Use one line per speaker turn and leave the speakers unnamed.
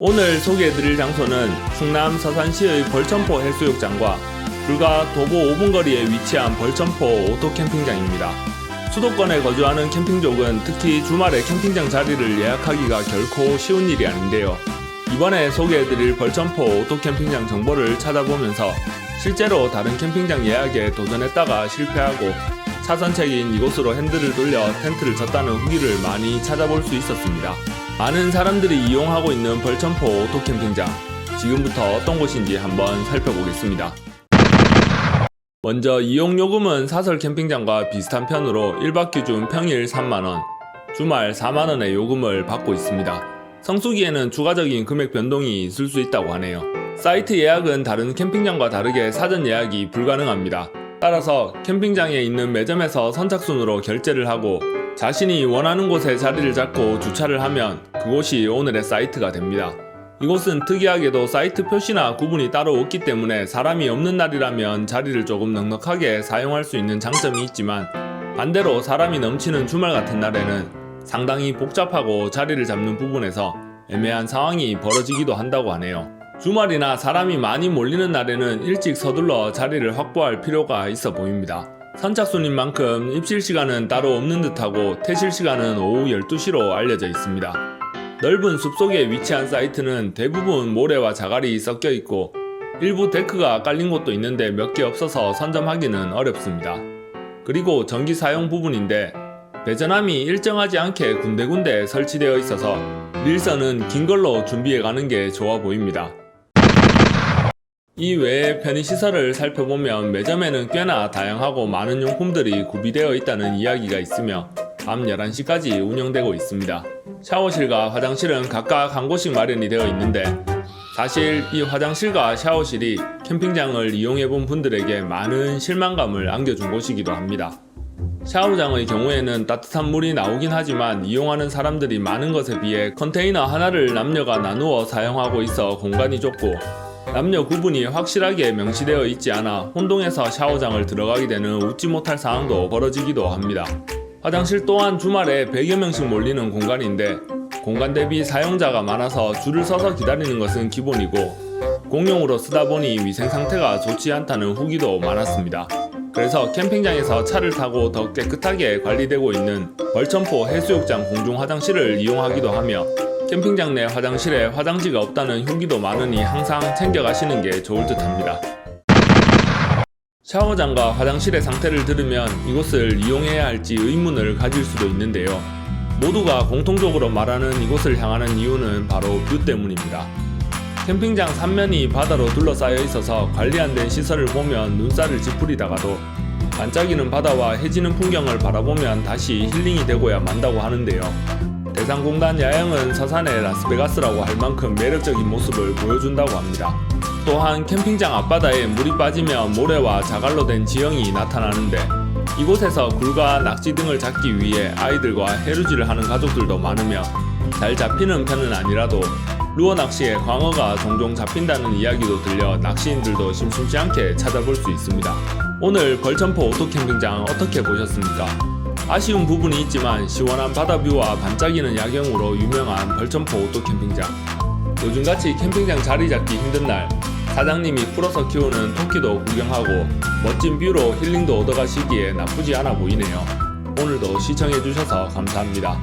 오늘 소개해드릴 장소는 충남 서산시의 벌천포 해수욕장과 불과 도보 5분 거리에 위치한 벌천포 오토캠핑장입니다. 수도권에 거주하는 캠핑족은 특히 주말에 캠핑장 자리를 예약하기가 결코 쉬운 일이 아닌데요. 이번에 소개해드릴 벌천포 오토캠핑장 정보를 찾아보면서 실제로 다른 캠핑장 예약에 도전했다가 실패하고 차선책인 이곳으로 핸들을 돌려 텐트를 쳤다는 후기를 많이 찾아볼 수 있었습니다. 많은 사람들이 이용하고 있는 벌천포 오토캠핑장, 지금부터 어떤 곳인지 한번 살펴보겠습니다. 먼저 이용요금은 사설 캠핑장과 비슷한 편으로 1박 기준 평일 3만원, 주말 4만원의 요금을 받고 있습니다. 성수기에는 추가적인 금액 변동이 있을 수 있다고 하네요. 사이트 예약은 다른 캠핑장과 다르게 사전 예약이 불가능합니다. 따라서 캠핑장에 있는 매점에서 선착순으로 결제를 하고 자신이 원하는 곳에 자리를 잡고 주차를 하면 그곳이 오늘의 사이트가 됩니다. 이곳은 특이하게도 사이트 표시나 구분이 따로 없기 때문에 사람이 없는 날이라면 자리를 조금 넉넉하게 사용할 수 있는 장점이 있지만, 반대로 사람이 넘치는 주말 같은 날에는 상당히 복잡하고 자리를 잡는 부분에서 애매한 상황이 벌어지기도 한다고 하네요. 주말이나 사람이 많이 몰리는 날에는 일찍 서둘러 자리를 확보할 필요가 있어 보입니다. 선착순인 만큼 입실 시간은 따로 없는 듯하고 퇴실 시간은 오후 12시로 알려져 있습니다. 넓은 숲속에 위치한 사이트는 대부분 모래와 자갈이 섞여 있고 일부 데크가 깔린 곳도 있는데 몇 개 없어서 선점하기는 어렵습니다. 그리고 전기 사용 부분인데 배전함이 일정하지 않게 군데군데 설치되어 있어서 릴선은 긴 걸로 준비해 가는 게 좋아 보입니다. 이 외에 편의시설을 살펴보면 매점에는 꽤나 다양하고 많은 용품들이 구비되어 있다는 이야기가 있으며 밤 11시까지 운영되고 있습니다. 샤워실과 화장실은 각각 한 곳씩 마련이 되어 있는데, 사실 이 화장실과 샤워실이 캠핑장을 이용해본 분들에게 많은 실망감을 안겨준 곳이기도 합니다. 샤워장의 경우에는 따뜻한 물이 나오긴 하지만 이용하는 사람들이 많은 것에 비해 컨테이너 하나를 남녀가 나누어 사용하고 있어 공간이 좁고 남녀 구분이 확실하게 명시되어 있지 않아 혼동해서 샤워장을 들어가게 되는 웃지 못할 상황도 벌어지기도 합니다. 화장실 또한 주말에 100여 명씩 몰리는 공간인데 공간 대비 사용자가 많아서 줄을 서서 기다리는 것은 기본이고 공용으로 쓰다 보니 위생 상태가 좋지 않다는 후기도 많았습니다. 그래서 캠핑장에서 차를 타고 더 깨끗하게 관리되고 있는 벌천포 해수욕장 공중 화장실을 이용하기도 하며 캠핑장 내 화장실에 화장지가 없다는 후기도 많으니 항상 챙겨가시는 게 좋을 듯 합니다. 샤워장과 화장실의 상태를 들으면 이곳을 이용해야 할지 의문을 가질 수도 있는데요. 모두가 공통적으로 말하는 이곳을 향하는 이유는 바로 뷰 때문입니다. 캠핑장 3면이 바다로 둘러싸여 있어서 관리 안 된 시설을 보면 눈살을 찌푸리다가도 반짝이는 바다와 해지는 풍경을 바라보면 다시 힐링이 되고야 만다고 하는데요. 대상공단 야영은 서산의 라스베가스라고 할 만큼 매력적인 모습을 보여준다고 합니다. 또한 캠핑장 앞바다에 물이 빠지면 모래와 자갈로 된 지형이 나타나는데 이곳에서 굴과 낙지 등을 잡기 위해 아이들과 해루질을 하는 가족들도 많으며 잘 잡히는 편은 아니라도 루어 낚시에 광어가 종종 잡힌다는 이야기도 들려 낚시인들도 심심치 않게 찾아볼 수 있습니다. 오늘 벌천포 오토캠핑장 어떻게 보셨습니까? 아쉬운 부분이 있지만 시원한 바다뷰와 반짝이는 야경으로 유명한 벌천포 오토캠핑장. 요즘같이 캠핑장 자리 잡기 힘든 날 사장님이 풀어서 키우는 토끼도 구경하고 멋진 뷰로 힐링도 얻어가시기에 나쁘지 않아 보이네요. 오늘도 시청해주셔서 감사합니다.